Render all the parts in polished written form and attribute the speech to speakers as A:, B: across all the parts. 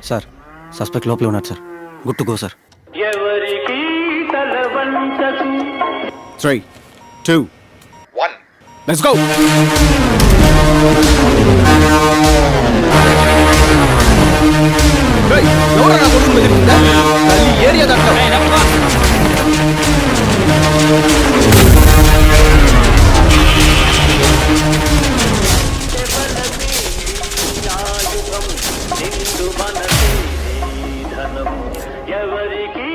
A: Sir suspect లోపలే ఉన్నారు sir. Good to go sir.
B: 3, 2, 1. Let's go. ఎవరన్నా కొడుకు బెదిరిందా? తల్లి ఏరియా దాకా
C: ఎవరికి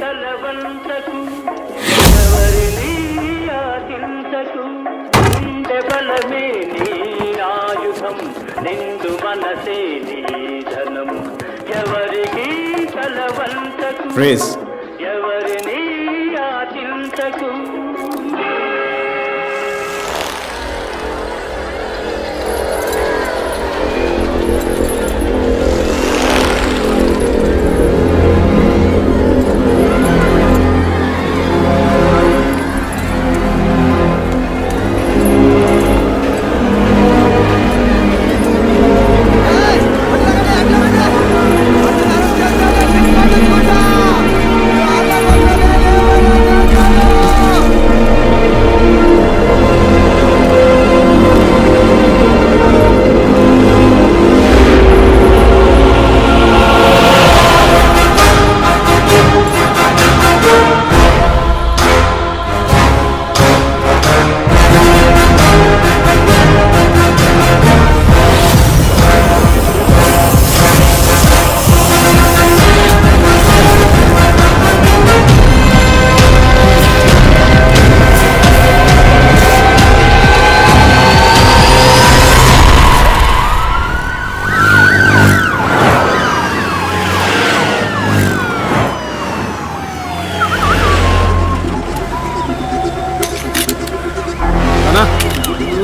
C: తలవంతకు ఎవరిని ఆశించకు ఉండే బలమే నీ ఆయుధం నిండు మనసే నీ ధనం ఎవరికి తలవంతకు
B: ఫ్రేజ్
C: ఎవరిని ఆశించకు.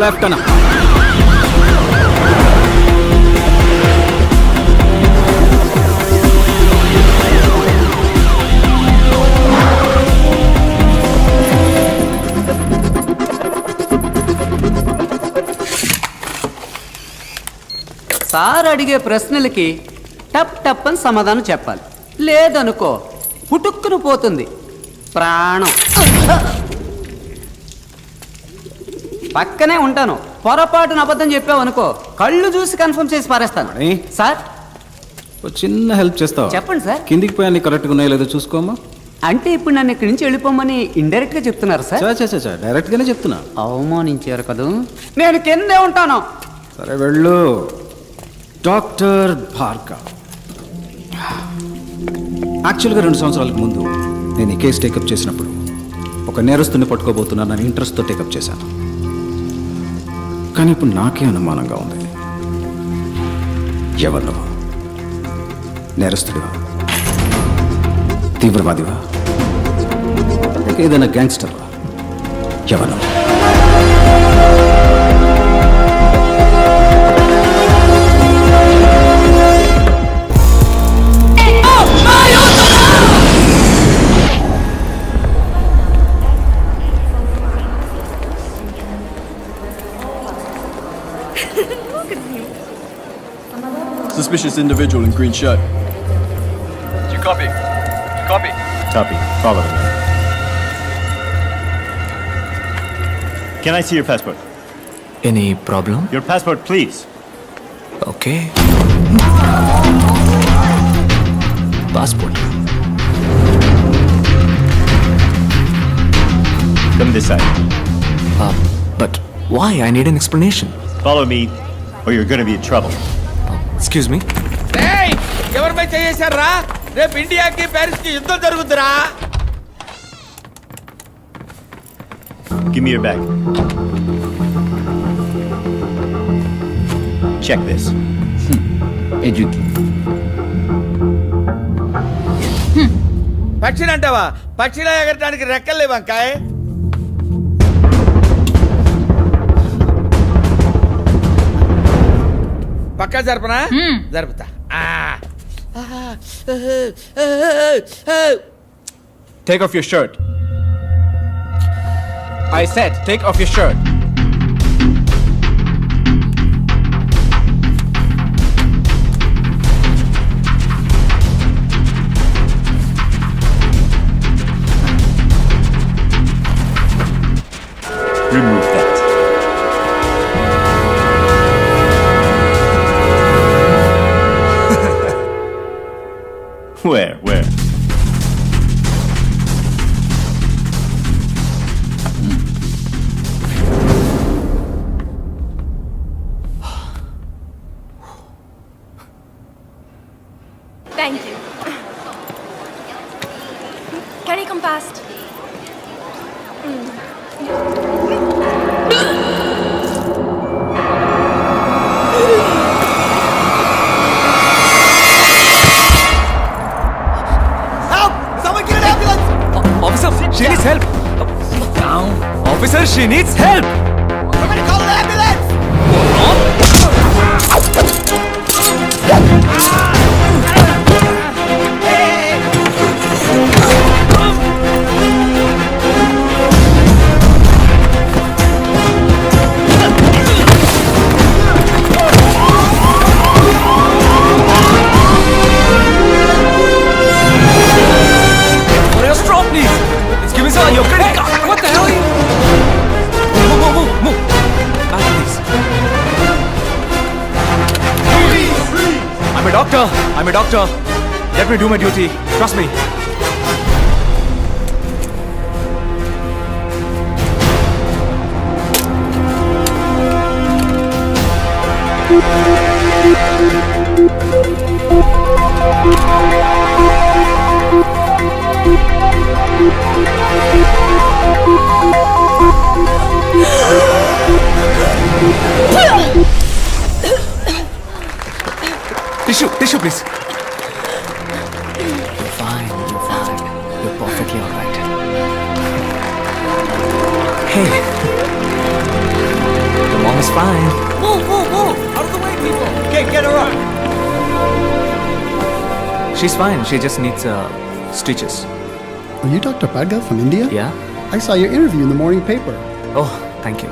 B: లెఫ్ట్ అన్న.
D: సార్ అడిగే ప్రశ్నలకి టప్ టప్ అని సమాధానం చెప్పాలి. లేదనుకో పుటుక్కును పోతుంది ప్రాణం. పక్కనే ఉంటాను, పొరపాటున అబద్ధం చెప్పావు అనుకో కళ్ళు చూసి కన్ఫర్మ్ చేసి పారేస్తాను.
B: మణి.
D: సార్
B: ఓ చిన్న హెల్ప్ చేస్తావా?
D: చెప్పండి సార్.
B: కిందికి పోయి అన్ని కరెక్ట్గా ఉన్నాయో లేదో చూసుకోమ్మా.
D: అంటే ఇప్పుడు నన్ను ఇక్కడి నుంచి వెళ్ళిపోమని ఇండైరెక్ట్ గా చెప్తున్నారు సార్.
B: చా డైరెక్ట్ గానే చెప్తున్నా.
D: అవమానించారు కదూ. నేను కిందే ఉంటాను.
B: సరే వెళ్ళు. డాక్టర్ భార్గవ్. యాక్చువల్గా 2 సంవత్సరాలకు ముందు నేను ఈ కేసు టేకప్ చేసినప్పుడు ఒక నేరస్తుని పట్టుకోబోతున్నానని ఇంట్రెస్ట్తో టేకప్ చేశాను. కానీ ఇప్పుడు నాకే అనుమానంగా ఉంది. ఎవరు? నేరస్తుడివా? తీవ్రవాదివా? ఏదైనా గ్యాంగ్స్టర్వా? ఎవరు?
E: Suspicious individual in green shirt.
F: Do you copy? Copy.
E: Copy. Follow me.
F: Can I see your passport?
A: Any problem?
F: Your passport, please.
A: Okay. Passport.
F: Come this side.
A: But why? I need an explanation.
F: Follow me, or you're going to be in trouble.
A: Excuse me.
G: ఎవరిపై చేశారా? రేపు ఇండియాకి Paris కి యుద్ధం జరుగుతురా?
F: Give me your bag. Check this.
G: పక్షిని అంటావా? పక్షిలా ఎగరటానికి రెక్కలు లేవంకాయ్. పక్కా జరపనా? జరుపుతా.
B: Take off your shirt. I said, take off your shirt.
F: Where?
H: Thank you. Can you come past?
A: Officer, she needs help. Down. Officer, she needs help.
G: Somebody call an ambulance!
A: For your straw, please. Let's give me some your credit card. What the hell are you? Move. Back, please. I'm a doctor. Let me do my duty. Trust me. Tissue, please. You're fine. You're perfectly all right. Hey. The mom is fine.
G: Move! Out of the way, people! Okay, get her up!
A: She's fine. She just needs stitches.
I: Are you Dr. Bhargav from India?
A: Yeah?
I: I saw your interview in the morning paper.
A: Oh, thank you.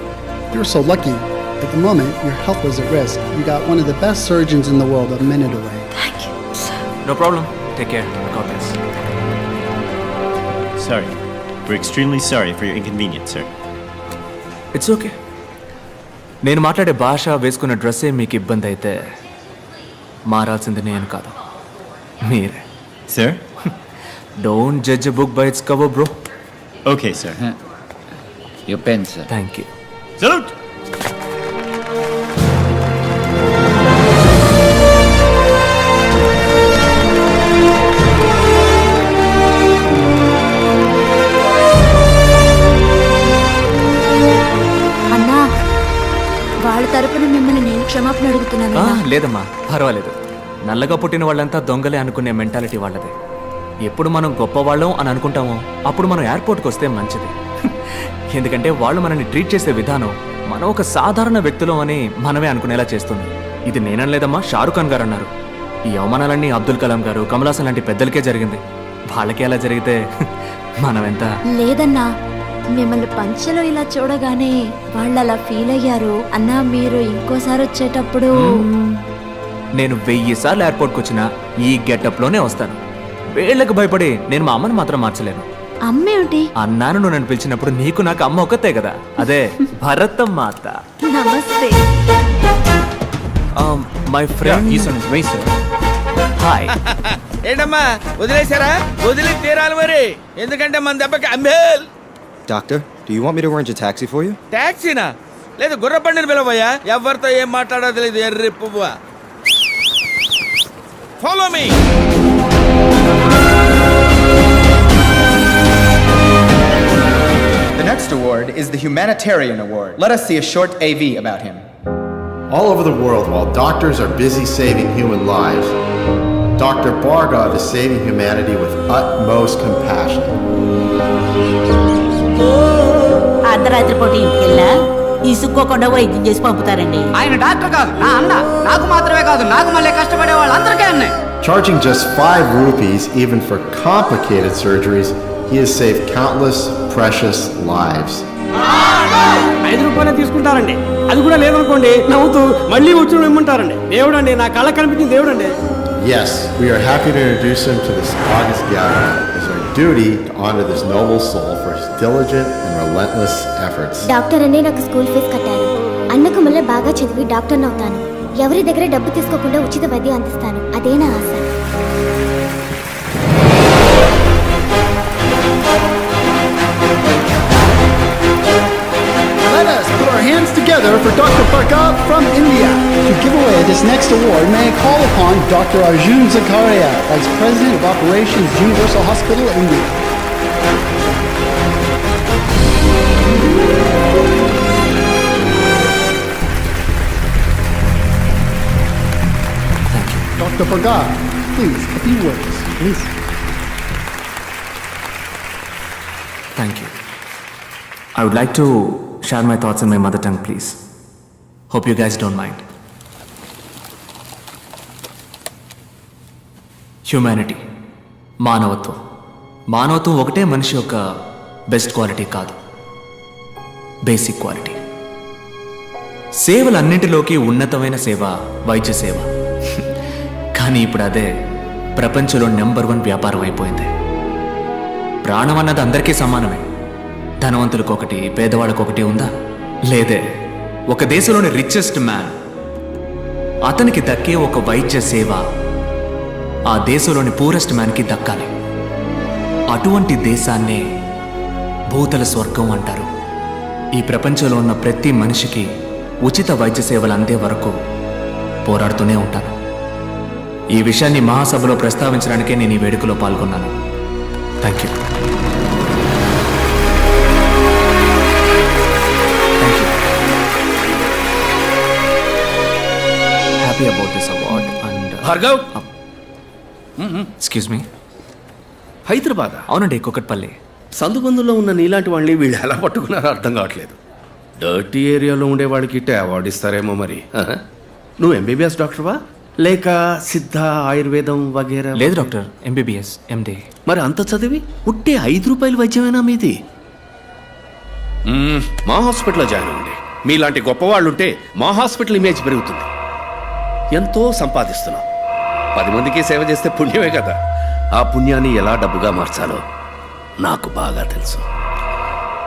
I: You were so lucky. At the moment, your health was at risk. You got one of the best surgeons in the world a minute away.
H: Thank you, sir.
A: No problem. Take care. God bless.
F: Sorry. We're extremely sorry for your inconvenience, sir.
A: It's okay. నేను మాట్లాడే భాష వేసుకున్న డ్రెస్సే మీకు ఇబ్బంది అయితే మారాల్సింది నేను కాదు, మీరే.
F: Sir?
A: Don't judge book by its cover bro.
F: Okay, sir.
J: Your pen, sir.
A: Thank you.
F: Salute!
H: అన్నా, వాళ్ళ తరపున మిమ్మల్ని నేను క్షమాపణ అడుగుతున్నాను.
A: లేదమ్మా, పర్వాలేదు. నల్లగా పుట్టిన వాళ్ళంతా దొంగలే అనుకునే మెంటాలిటీ వాళ్ళది. ఎప్పుడు మనం గొప్పవాళ్ళం అని అనుకుంటామో అప్పుడు మనం ఎయిర్పోర్ట్కి వస్తే మంచిది. ఎందుకంటే వాళ్ళు మనల్ని ట్రీట్ చేసే విధానం మనం ఒక సాధారణ వ్యక్తులు అని మనమే అనుకునేలా చేస్తుంది. ఇది నేననలేదమ్మా, షారుఖ్ ఖాన్ గారు అన్నారు. ఈ అవమానాలన్నీ అబ్దుల్ కలాం గారు, కమల్ హాసన్ లాంటి పెద్దలకే జరిగింది. వాళ్ళకి అలా జరిగితే మనం ఎంత.
H: లేదన్నా, మిమ్మల్ని పంచలో ఇలా చూడగానే వాళ్ళు అలా ఫీల్ అయ్యారు. అన్నా, మీరు ఇంకోసారి వచ్చేటప్పుడు
A: నేను 1000 సార్లు ఎయిర్పోర్ట్కి వచ్చినా ఈ గెటప్లోనే వస్తాను. వీళ్ళకి భయపడి నేను మా అమ్మని మాత్రం మార్చలేను.
H: అమ్మేమిటి?
A: అన్నాను, నువ్వు నన్ను పిలిచినప్పుడు నీకు నాకు అమ్మ ఒక్కతే కదా, అదే భరతం మాత.
H: నమస్తే.
A: My friend
B: he's on his way, sir.
A: Hi.
G: ఏంటమ్మా, వదిలేశారా? వదిలి తీరాలి మరి, ఎందుకంటే మన దెబ్బకి అంబేల్.
K: Doctor, do you want me to arrange a taxi for you?
G: టాక్సీనా? లేదు, గుర్రబండిని పిలవయ్యా. ఎవరితో ఏం మాట్లాడో తెలియదు, ఎర్రి పువ్వా. Follow me.
L: The next award is the Humanitarian Award. Let us see a short AV about him.
M: All over the world, while doctors are busy saving human lives, Dr. Bhargav is saving humanity with utmost compassion.
N: అర్ధరాత్రి పూట ఇంటికెళ్ళా ఇసుక్కోకుండా వైద్యం చేసి పంపుతారండి.
D: ఆయన doctor కాదు, నా అన్న. నాకు మాత్రమే కాదు, నాకు మళ్ళీ కష్టపడే వాళ్ళందరికీ అన్నే.
M: Charging just 5 rupees even for complicated surgeries, he has saved countless precious lives.
C: 5 రూపాయలే తీసుకుంటారండి. అది కూడా లేదనుకోండి, నవ్వుతూ మళ్ళీ వచ్చి ఇమ్మంటారండి. దేవుడండి, నా కళ్ళ కనిపించిన దేవుడండి.
M: Yes, we are happy to introduce him to this August gathering. It's our duty to honor this noble soul for his diligent and relentless efforts.
H: Doctor అనే నాకు స్కూల్ ఫీజు కట్టారు. అన్నకు మళ్ళీ బాగా చదివి డాక్టర్ని అవుతాను. ఎవరి దగ్గర డబ్బు తీసుకోకుండా ఉచిత వైద్యం అందిస్తాను. అదే నా ఆశ.
I: for Dr. Bhargav from India. To give away this next award, may I call upon Dr. Arjun Zakaria, Vice President of Operations, Universal Hospital, India. Dr. Bhargav, please, a few words, please.
A: Thank you. I would like to share my thoughts in my mother tongue, please. Hope you guys don't mind. Humanity, మానవత్వం. మానవత్వం ఒకటే మనిషి యొక్క best quality కాదు, basic quality. సేవలన్నింటిలోకి ఉన్నతమైన సేవ వైద్య సేవ. కానీ ఇప్పుడు అదే ప్రపంచంలో నెంబర్ 1 వ్యాపారం అయిపోయింది. ప్రాణం అన్నది అందరికీ సమానమే. ధనవంతులకు ఒకటి, పేదవాళ్ళకు ఒకటి ఉందా? లేదే. ఒక దేశంలోని రిచెస్ట్ మ్యాన్, అతనికి దక్కే ఒక వైద్య సేవ ఆ దేశంలోని పూరెస్ట్ మ్యాన్కి దక్కాలి. అటువంటి దేశాన్నే భూతల స్వర్గం అంటారు. ఈ ప్రపంచంలో ఉన్న ప్రతి మనిషికి ఉచిత వైద్య సేవలు అందే వరకు పోరాడుతూనే ఉంటాను. ఈ విషయాన్ని మహాసభలో ప్రస్తావించడానికే నేను ఈ వేడుకలో పాల్గొన్నాను. Thank you. Happy about this award and
C: Bhargav,
A: excuse me.
C: Hyderabad
A: అవునండి, కుకట్పల్లి.
C: సందుబందులో ఉన్న నీలాంటి వాళ్ళని వీళ్ళు ఎలా పట్టుకున్నారో అర్థం కావట్లేదు. డర్టీ ఏరియాలో ఉండే వాళ్ళకి ఇట్టే అవార్డు ఇస్తారేమో మరి. నువ్వు ఎంబీబీఎస్ డాక్టర్వా లేక సిద్ధ ఆయుర్వేదం వగేరా?
A: లేదు డాక్టర్, ఎంబీబీఎస్ ఎండి.
C: మరి అంత చదివి ఉట్టే 5 రూపాయలు వైద్యమేనా మీది? మా హాస్పిటల్లో జాయిన్ అవ్వండి. మీలాంటి గొప్పవాళ్ళు ఉంటే మా హాస్పిటల్ ఇమేజ్ పెరుగుతుంది. ఎంతో సంపాదిస్తున్నాం. 10 మందికి సేవ చేస్తే పుణ్యమే కదా. ఆ పుణ్యాన్ని ఎలా డబ్బుగా మార్చాలో నాకు బాగా తెలుసు.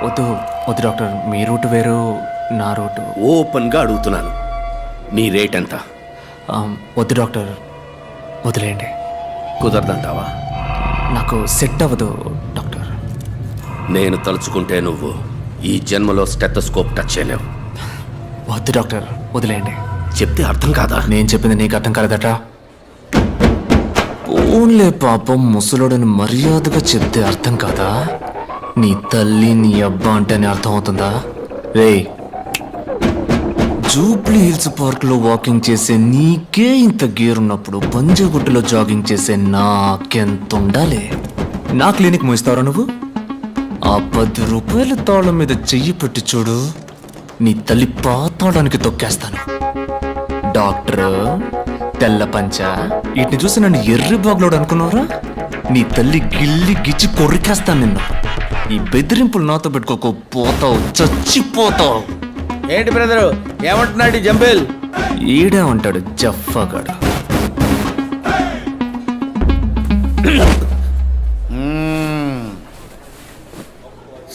A: వద్దు వద్దు డాక్టర్, మీ రూట్ వేరు, నా రూటు.
C: ఓపెన్గా అడుగుతున్నాను, నీ రేట్ ఎంత?
A: వద్దు డాక్టర్, వదిలేయండి.
C: కుదరదంటావా?
A: నాకు సెట్ అవ్వదు డాక్టర్.
C: నేను తలుచుకుంటే నువ్వు ఈ జన్మలో స్టెథోస్కోప్ టచ్ చేయలేవు.
A: వద్దు డాక్టర్, వదిలేయండి.
C: చెప్తే అర్థం కాదా?
A: నేను చెప్పింది నీకు అర్థం కాలేదట. ఓన్లే పాపం, ముసలోడని మర్యాదగా చెప్తే అర్థం కాదా? నీ తల్లి నీ అబ్బా అంటేనే అర్థం అవుతుందా? రే, జూబ్లీ హిల్స్ పార్క్ లో వాకింగ్ చేసే నీకే ఇంత గేర్ ఉన్నప్పుడు పంజాగుట్టలో జాగింగ్ చేసే నాకెంత ఉండాలి? నా క్లినిక్ మూయిస్తావరా నువ్వు? ఆ 10 రూపాయల తాళం మీద చెయ్యి పెట్టి చూడు, నీ తల్లి పాతాడానికి తొక్కేస్తాను. డాక్టర్, తెల్ల పంచ, వీటిని చూసి నన్ను ఎర్రి బాగులోడు అనుకున్నావురా? నీ తల్లి గిల్లి గిచ్చి కొరికేస్తాను నిన్ను. ఈ బెదిరింపులు నాతో పెట్టుకోకు, పోతావు, చచ్చిపోతావు.
G: ఏంటి బ్రదరు, ఏమంటున్నాడు జంబేల్?
A: ఈడే ఉంటాడు జఫ్ఫాగాడు.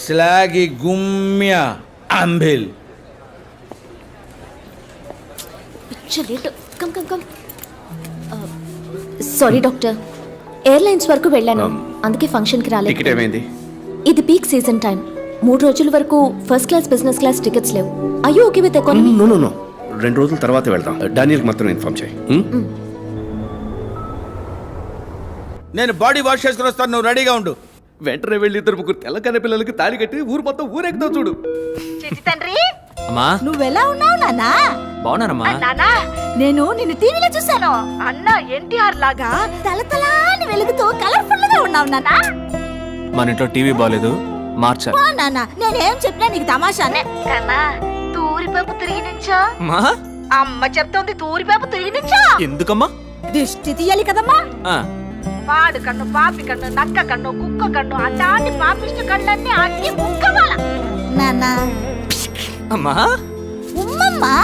G: స్లాగి గుమ్య అంబిల్.
H: సారీ డాక్టర్, ఎయిర్లైన్స్ వరకు వెళ్ళాను, అందుకే ఫంక్షన్కి రాలేదు.
C: టికెట్ ఏమైంది?
H: ఇది పీక్ సీజన్ టైం. 3 రోజుల వరకు first class, business class tickets లేవు. అయ్యో ఓకే విత్ ఎకానమీ?
C: నో 2 రోజుల తర్వాత వెళ్దాం. డానియల్కి మాత్రం ఇన్ఫార్మ్ చేయి.
G: నేను బాడీ వాష్ చేసుకుని వస్తాను, నువ్వు రెడీగా ఉండు.
C: వెంటనే వెళ్ళి 2 తెల్లకన్న పిల్లలకి తాళి కట్టి ఊరు మొత్తం ఊరెక్కుతావు చూడు.
N: తండ్రి,
A: అమ్మా,
N: నువ్వెలా ఉన్నావు నాన్నా?
A: బాగున్నానమ్మా.
N: నానా, నేను నిన్ను టీవీలో చూశాను. అన్న ఎన్టీఆర్ లాగా తలతలాని వెలుగుతూ కలర్ఫుల్ గా ఉన్నావు నాన్నా.
A: మన ఇంట్లో టీవీ బాగాలేదు, మార్చాలి.
N: నాన్న, నేనేం చెప్పినా నీకు తమాషానే కన్నా. తూరిపేపు తిరిగి నుంచో
A: మా
N: అమ్మ చెప్తోంది. తూరిపేపు తిరిగి నుంచో.
A: ఎందుకమ్మా?
N: దిష్టి తీయాలి కదమ్మా.
A: ఆ,
N: పాడు కన్ను, పాపి కన్ను, నక్క కన్ను, కుక్క కన్ను, అటాంటి పాపిష్టి కళ్ళన్నీ అన్ని ముక్కవాల. నాన్న,
A: అమ్మా,
N: ఉమ్మమ్మా.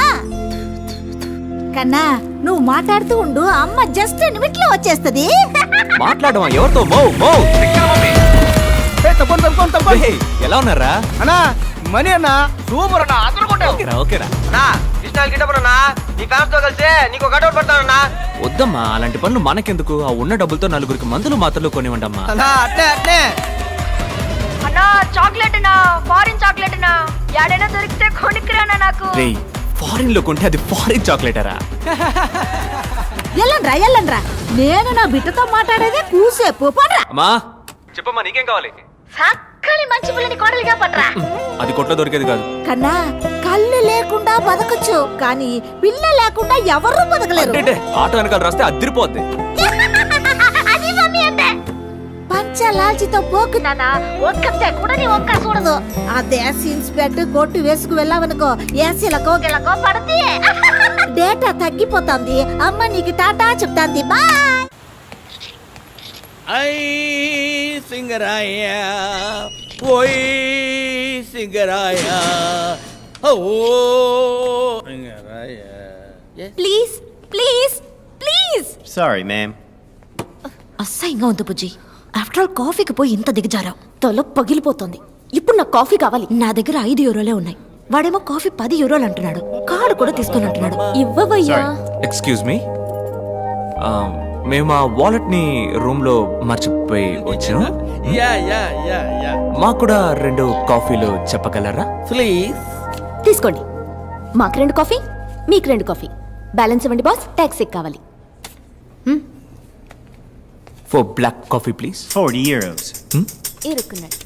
N: కన్నా, నువ్వు మాట్లాడుతూ ఉండు, అమ్మ జస్ట్ నిమిట్లో వచ్చేస్తది.
A: మాట్లాడమా? ఎవరితో? ఎలా ఉన్నారా
G: అన్నా? మనీ అన్న సూపర్ అన్న, అదరగొట్టావు.
A: ఓకేరా ఓకేరా.
G: అన్నా
A: వద్దమ్మా, అలాంటి పనులు మనకెందుకు? ఆ ఉన్న డబ్బులతో 4 మందులు మాత్రలు కొనివ్వండమ్మా.
G: అట్నే
N: అన్నా, చాక్లెట్ అన్నా, ఫారిన్ చాక్లెట్ అన్నా, యాడైనా దొరికితే కొనుక్కురానా నాకు.
A: రేయ్, ఫారిన్ లో కొంటే అది ఫారిన్ చాక్లెటరా?
N: ఎల్లండ్రా నేను నా బిడ్డతో మాట్లాడేదే కూసేపు పడ్రా
A: అమ్మా చెప్పమ్మా, నీకేం కావాలి?
N: చక్కని మంచి పిల్లని కోడలిగా పడ్రా
A: అది కొట్లో దొరికేది కాదు.
N: కన్నా కళ్ళు లేకుండా బతకచ్చు కానీ పిల్ల లేకుండా ఎవరు బతకలేరు.
A: అంటే ఆటో వెనకాల రాస్తే అద్దరిపోద్ది.
N: అది మమ్మీ అంటే పంచలాల్చితో పోకు నాన్న, ఒక్కతే కూడా నీ ఒక్క చూడదు. అదే సీన్స్ పెట్టి కొట్టు వేసుకు వెళ్ళావనుకో ఏసీలకో గిలకో పడతి. డేటా తగ్గిపోతుంది. అమ్మ నీకు టాటా చెప్తాంది. బాయ్.
G: ఐ సింగరాయ ఓయ్ సింగరాయ ఓ Singaraya.
H: Please please please.
F: Sorry, ma'am.
H: అసహ్యంగా ఉంది బుజ్జి. ఆఫ్టర్ ఆల్ కాఫీకి పోయి ఇంత దిగజారావు. తల పగిలిపోతుంది. ఇప్పుడు నాకు కాఫీ కావాలి. నా దగ్గర 5 యూరోలే ఉన్నాయి. వాడేమో కాఫీ 10 యూరోలు అంటున్నాడు. కార్డు కూడా తీసుకొని అంటున్నాడు. ఇవ్వవయ్యా.
A: ఎక్స్క్యూజ్ మీ, మేము ఆ వాలెట్ ని రూమ్ లో మర్చిపోయి వచ్చాం.
G: యా యా యా యా
A: మాకు కూడా 2 కాఫీలు చెప్పగలరా?
G: ప్లీజ్.
H: తీసుకోండి. మాకు 2 కాఫీ, మీకు 2 కాఫీ. బ్యాలెన్స్ ఇవ్వండి బాస్. ట్యాక్సీ కావాలి.
A: For black coffee please.
F: 40 euros.
H: ఇరుక్కున్నాడు.